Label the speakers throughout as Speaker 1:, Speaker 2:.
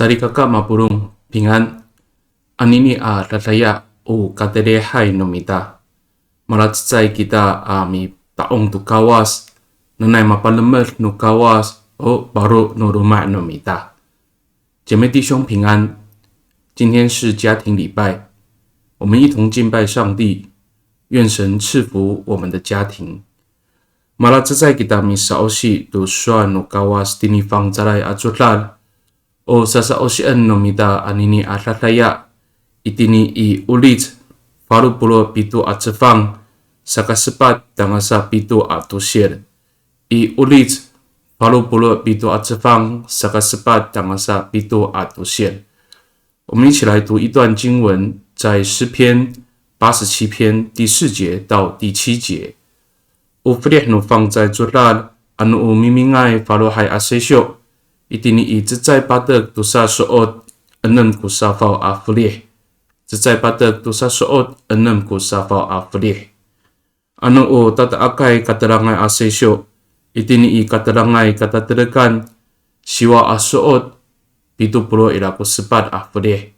Speaker 1: 萨利卡卡马布隆平安，安尼尼阿拉拉亚乌卡德列海诺米达，马拉在kita ami taong tu kawas, nanai mapalemer no kawas o baru no rumah no mita。姐妹弟兄平安，今天是家庭礼拜，我们一同敬拜上帝，愿神赐福我们的家庭。马拉在kita misaosi tu sua no kawas tini fang zarai ajutlal。O sasa osian no mita anini atlataya itini I ulit faru pulo pitu atsefang sakasepat dangasa pitu atusir I ulit faru pulo pitu atsefang sakasepat dangasa pitu atusir。我们一起来读一段经文，在诗篇87篇第4节到第7节。Ufrih no fang在jutlal anu mimingai faru hai asesyo。Itini I zezai patek dosa soot enem ku safau aflih. Zezai patek dosa soot enem ku safau aflih. Anu o tata akai katarangai asesyo. Itini I katarangai kata terekan siwa asoot pitu puluh ila ku sepat aflih.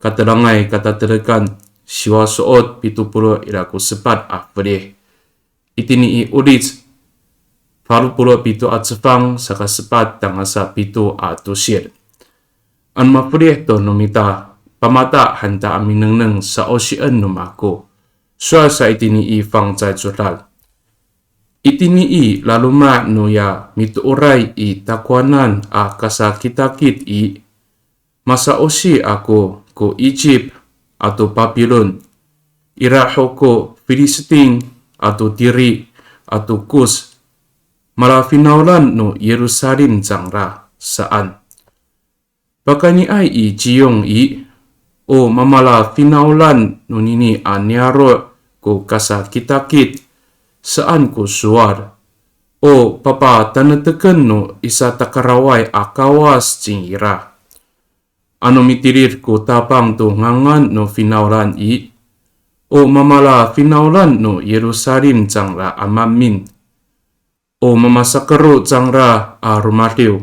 Speaker 1: Katarangai kata terekan siwa soot pitu puluh ila ku sepat aflih. Itini I ulit faru pulo pitu atsefang sakasepat dangasa pitu atusir. An mapulih to nomita pamata hanta aminengneng sa osian numako. Sua sa itini I fang zai jutlal. Itini I laluma no ya mituuray I takwanan a kasakitakit I. Masa osi ako ko Egypt ato Babylon. Iraho ko Filisting ato Tiri ato Kus. Mala finaulan no Yerusalem zangra saan. Bakani ay I jiyong I o mamala finaulan no nini anyaro ko kasakitakit saan ko suar. O papa tanateken no isa takaraway akawas jingira. Ano mitirir ko tapang to ngangan no finaulan I. O mamala finaulan no Yerusalem zangra amamin. O mamasakaro zangra a rumatiw,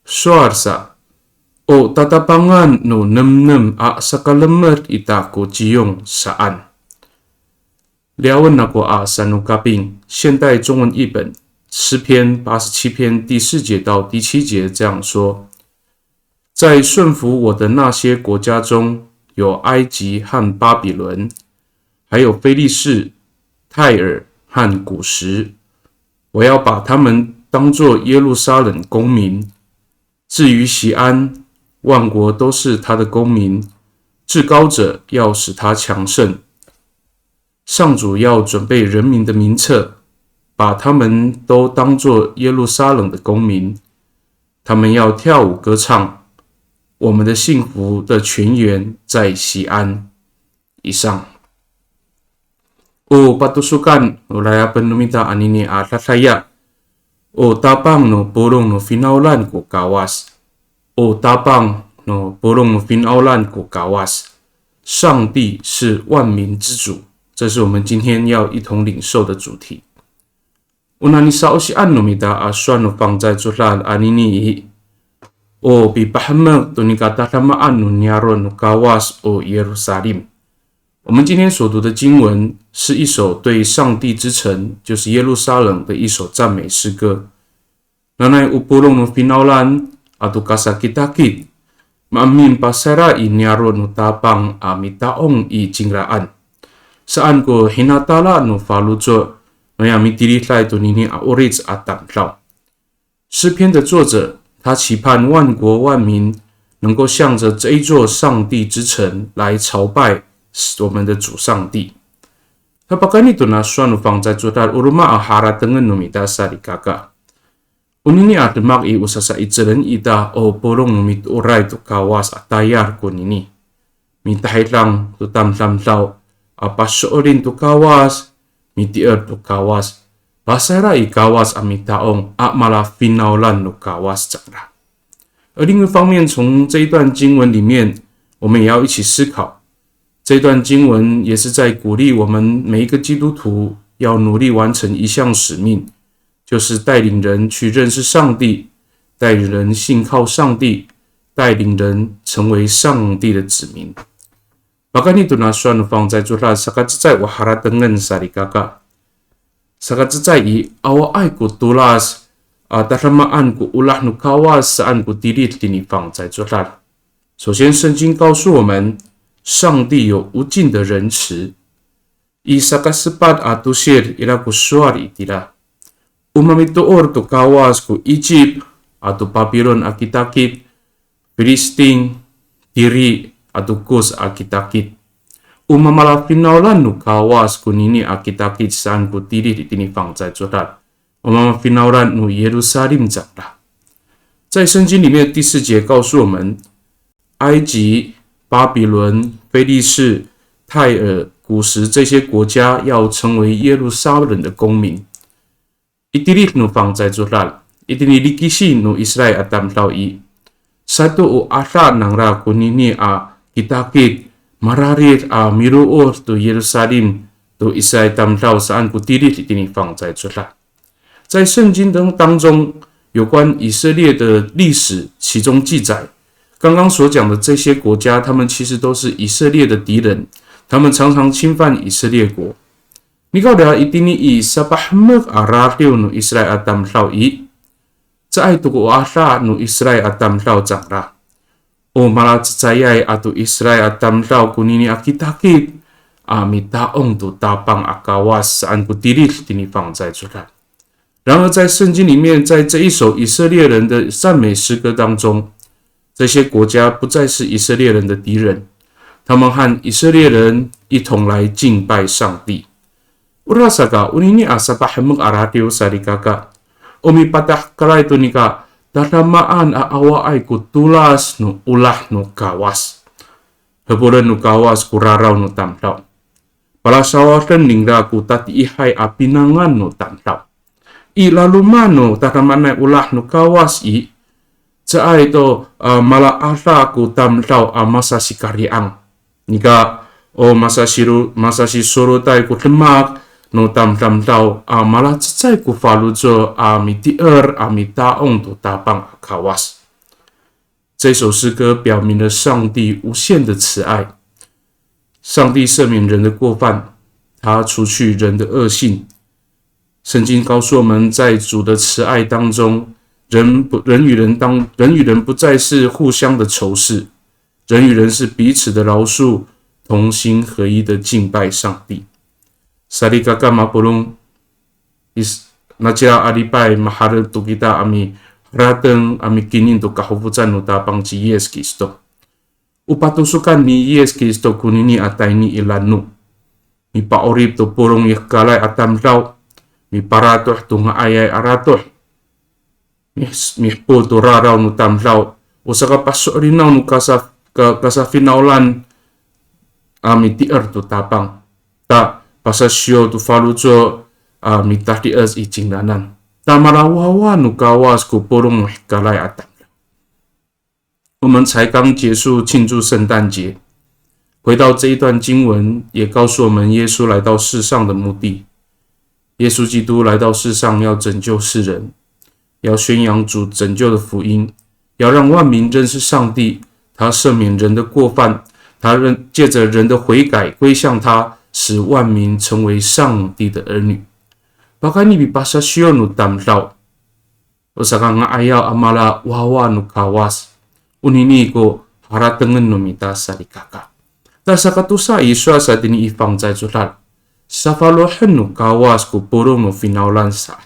Speaker 1: suarsa, o tatapangan no nem a sakalemer ita ko jiyong saan。聊问那个啊三路卡宾现代中文译本诗篇87篇第4节到第7节这样说：在顺服我的那些国家中，有埃及和巴比伦，还有非利士、泰尔和古时。我要把他们当作耶路撒冷公民。至于锡安，万国都是他的公民。至高者要使他强盛。上主要准备人民的名册，把他们都当作耶路撒冷的公民。他们要跳舞歌唱，我们的幸福的泉源在锡安。以上。O patusukan o laya penumita anini atlataya o tapang no pulong no finaulan ko kawas o tapang no pulong no finaulan ko kawas。上帝是万民之主，这是我们今天要一同领受的主题。Unani saosi an numita aswan no fang zai jutlal anini o bipahamak to nikatatamaan no nyaron no kawas o Yerusalem。我们今天所读的经文是一首对上帝之城，就是耶路撒冷的一首赞美诗歌。Nanay upulong no finaulan ato kasakitakit, maamin pasara inyaro no tapang amitaong I jingraan. Saan ko hinatala no falujo no yamitirilay to nini aurits atamlaw。诗篇的作者，他期盼万国万民能够向着这一座上帝之城来朝拜我们的主上帝。Kapag ganito na suano fang zai jutlal uruma ahara tengen numita sarikaka. Unini at mag iusa sa itzeren ita o pulong numit uray to kawas at tayar ko nini. Mitahay lang to tamtamlaw apasoorin to kawas, mitier to kawas. Basara I kawas amitaong a mala finaulan no kawas zangra。而另一方面，从这一段经文里面，我们也要一起思考。这段经文也是在鼓励我们每一个基督徒要努力完成一项使命，就是带领人去认识上帝，带领人信靠上帝，带领人成为上帝的子民。Bahkan itu na suanu fang在做啦，sakat在我哈拉登恩萨里嘎嘎，sakat在以awa ai ku tulas taramaan ku ulah nu kawas saan ku dilit dini fang在做啦。首先，圣经告诉我们，上帝有无尽的仁慈。I sakat sepat atusir ila ku suar itila. Umamituor tu kawas ku Egypt atau Babylon akitakit, Filistin, Tiri atau Kus akitakit. Umamala finaulan nu kawas ku nini akitakit saan ku tiri di tini fang在做啦。Umama finaulan nu Yerusalem 长啦。在圣经里面第4节告诉我们，埃及、巴比伦、非利士、泰尔、古时这些国家要成为耶路撒冷的公民。Itilit nu fang在做啦，itiniliki nu Israel atam tau i. Satu u asa nangra kunini kitakit mararit miruor tu Yerusalem tu Israel tam tau saan kutilit itini fang在做啦。在圣经当中，有关以色列的历史，其中记载，刚刚所讲的这些国家，他们其实都是以色列的敌人，他们常常侵犯以色列国。你搞的itini i sapahmek aratiu nu Israel atam tau i， 在tu ku asa nu Israel atam tau 长啦。O malah cayai atau Israel atam tau kunini akitakit mitaong tu tapang akawas saan kutilit tini fang在做啦。然而，在圣经里面，在这一首以色列人的赞美诗歌当中，这些国家不再是以色列人的敌人，他们和以色列人一同来敬拜上帝。Urasaka unini asapahemuk aratiu sarikaka omi patah kalai tunika tatamaan awa ai kutulas nu ulah nu kawas heburan nu kawas kurarau nu tamtau pala sawatan ningda ku tati ihai apinangan nu tamtau i lalu mano tatamana ulah nu kawas i caai to mala asa ku tamtau amasa sikariang nika masa sisuruh tai ku lemak no tam tau malah在ku falu zo mitier mitaong tu tapang kawas。这首诗歌表明了上帝无限的慈爱，上帝赦免人的过犯，他除去人的恶性。圣经告诉我们，在主的慈爱当中，人与人不再是互相的仇视，人与人是彼此的饶恕，同心合一的敬拜上帝。Sarikaka mapulung naja alipai mahal tu kita ami rateng ami kinin tu kahufutan nuta pangci Yesus Kristo. Upatusukan ni Yesus Kristo kunini ataini ilanu. Mi paorib tu purung ikalai atam rau. Mi paratoh tu ngaayay aratoh. Mi pul tu rarau nutam rau. Usaka pasok rinaw nu kasafinaulan ami tier tu tapang. Ta pasasyo tu falu zo mitah di es i jingdanan. Tamarawawa nu kawas ku porong kalai atam。我们才刚结束庆祝圣诞节，回到这一段经文，也告诉我们耶稣来到世上的目的。耶稣基督来到世上要拯救世人，要宣扬主拯救的福音，要让万民认识上帝，他赦免人的过犯，他借着人的悔改归向他，使万民成为上帝的儿女。Bahkan ni pasasyo nu tamlaw. Usaka nga ayaw amala wawa nu kawas. Unini ko haratengen nu mita sarikaka. Ta sa katusa iswa sa dini ifang在做啦。Safalohen nu kawas ku porong nu finaulan sa。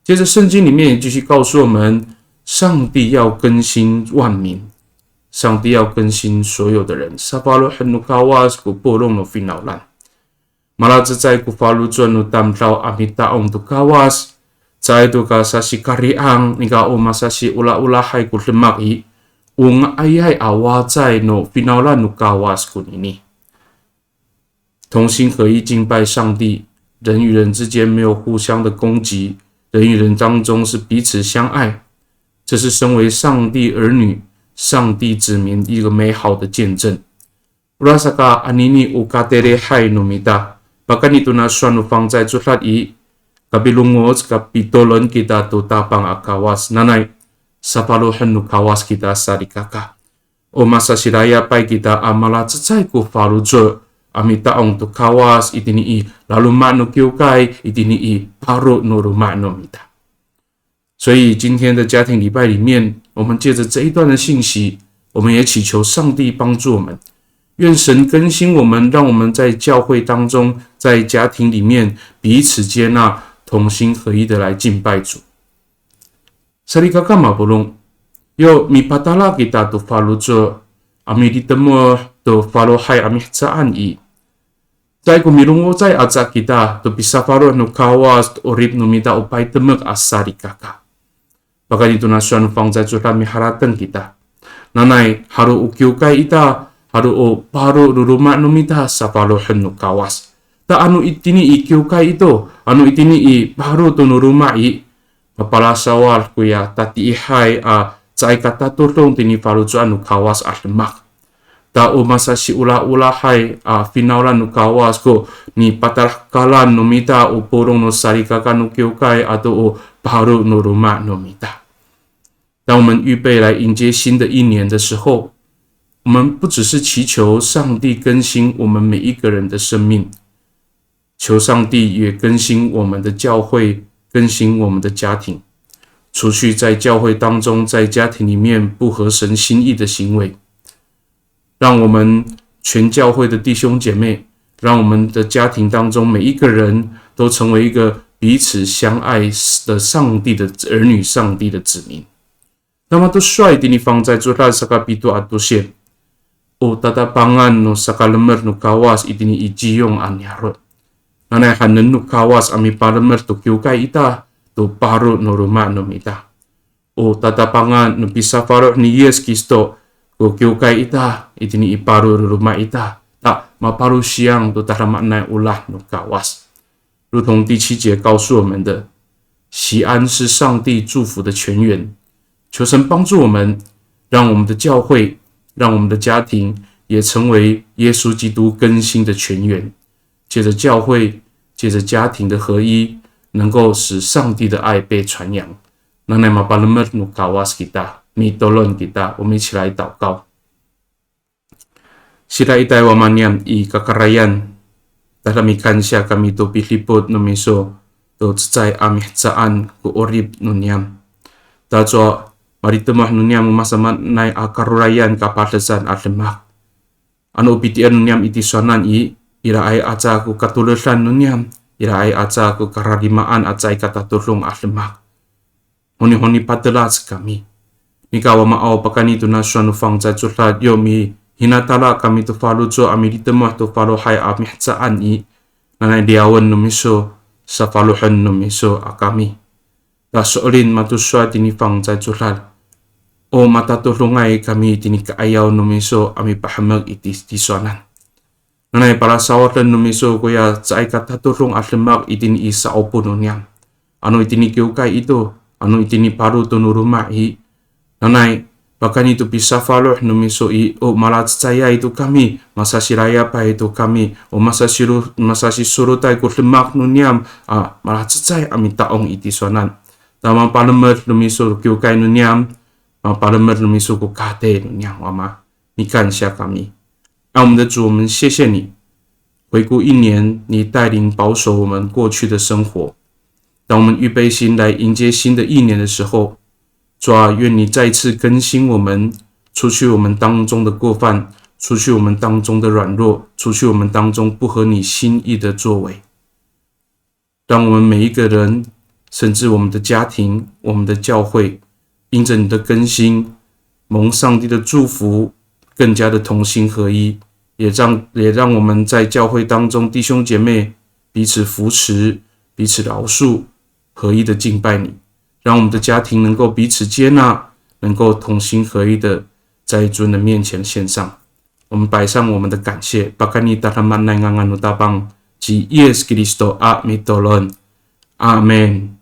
Speaker 1: 接着圣经里面也继续告诉我们，上帝要更新万民，上帝要更新所有的人。Safalohen nu kawas ku porong nu finaulan。Malah cecai ku falu cuan nu tamtau amitaong tu kawas, cai tu kasasi kariang nika o masasi ula-ula hai ku lemak i, ung ayai awa cai no finaulan nu kawas kun ini。同心合一敬拜上帝，人与人之间没有互相的攻击，人与人当中是彼此相爱，这是身为上帝儿女、上帝子民一个美好的见证。Rasaka anini ukatere hai numita。Bahkan itu na suanu fang在做啦以，kabilungos kapitolon kita tu tapang akawas nanay sapaluhan nu kawas kita sarikaka. O masa siraya pai kita amala cecai ku falujo ami taong tu kawas itini lalu manu kiukai itini paru nuru manu mita. 所以今天的家庭礼拜里面，我们借着这一段的信息，我们也祈求上帝帮助我们，愿神更新我们，让我们在教会当中，在家庭里面彼此接纳，同心合一的来敬拜主。Sarikaka mabulong, yo mi patala kita tu falujo, ami ditemu tu falohai ami tsaan i. 在古米隆欧在阿扎吉达都比萨法罗努卡瓦斯欧里努米达欧拜德莫阿萨里卡卡，巴卡尼图纳选放在做拉米哈拉登吉达，那奈哈鲁乌kiu kai ita haru o paru luluma努米达萨法罗很努卡瓦斯，但anu itini i kiu kai ito anu itini i paru tu nuruma i mapala sawal kuya tati ihai a cai kata turung tini falu tu anu kawas ahlemak. Ta o masasi ula-ula hai finaulan no kawas ko ni patarkalan no mita o porong no sarikaka no kiukai atau o paru no rumah no mita. 当我们预备来迎接新的一年的时候，我们不只是祈求上帝更新我们每一个人的生命，求上帝也更新我们的教会，更新我们的家庭，除去在教会当中，在家庭里面不合神心意的行为。让我们全教会的弟兄姐妹，让我们的家庭当中每一个人都成为一个彼此相爱的上帝的儿女，上帝的子民。那么都帅的你放在做拉萨卡比多阿多线，哦，大大帮安no saka lemer no kawas itini ijiyong anyarot. Nanay hanen no kawas ami palemer to kiukai ita to paru no rumah no mita. Oh, tata pangan no bisa faro ni Yesus Kristo. Ko kiukai ita itini iparu rumah ita tak maparu siang都达马奈乌拉努卡瓦斯，如同第7节告诉我们的，喜安是上帝祝福的泉源。求神帮助我们，让我们的教会，让我们的家庭也成为耶稣基督更新的泉源。借着教会，借着家庭的合一，能够使上帝的爱被传扬。那奈马巴勒莫努卡瓦斯吉达。米多伦给大，我们一起来祷告。Sila itay wamanyam i kakarayan, dalam ikan siya kami to pilipod no miso to tsay amih tsaan ko orib nunyam. Tajo maritemah nunyam umasaman nay akarurayan kapatasan at lemak. Ano upitian nunyam iti sonan ira ay atsa ko katulusan nunyam, ira ay atsa ko kararimaan at say katatulong at lemak. Honi-honi padalas kami. Mikawa maaw pakanito na siya nufang sa tsulad yo mi hinatala kami to follow jo ami ditemuh to follow hai amih tsaan nanay diawan no miso sa followan no miso akami. Da soolin matuswa tinifang sa tsulad. O matatulungay kami tinikaayaw no miso ami pahamag itis tisonan. Nanay para sawatan no miso kuya sa ay katatulong at lemak itin isa opo no niyam. Ano itinikiukay ito? Ano itiniparu to no rumah Nanay, bahkan itu bisa follow numiso o malat saya itu kami, masa siraya pa itu kami, o masa sisuruh tay ko lemak nunyam, malat saya ami taong itisonan. Tama palamer numiso kiukay nunyam, palamer numiso ko kate nunyam, wama, 你感谢kami。让我们的主，我们谢谢你，回顾一年，你带领保守我们过去的生活。当我们预备心来迎接新的一年的时候，主啊，愿你再次更新我们，除去我们当中的过犯，除去我们当中的软弱，除去我们当中不合你心意的作为。让我们每一个人，甚至我们的家庭、我们的教会，因着你的更新，蒙上帝的祝福，更加的同心合一，也让我们在教会当中弟兄姐妹彼此扶持，彼此饶恕，合一的敬拜你。让我们的家庭能够彼此接纳，能够同心合一的在主的面前献上。我们摆上我们的感谢。Bahkan kita dalam menangangan utabang Yesus Kristus, Amin.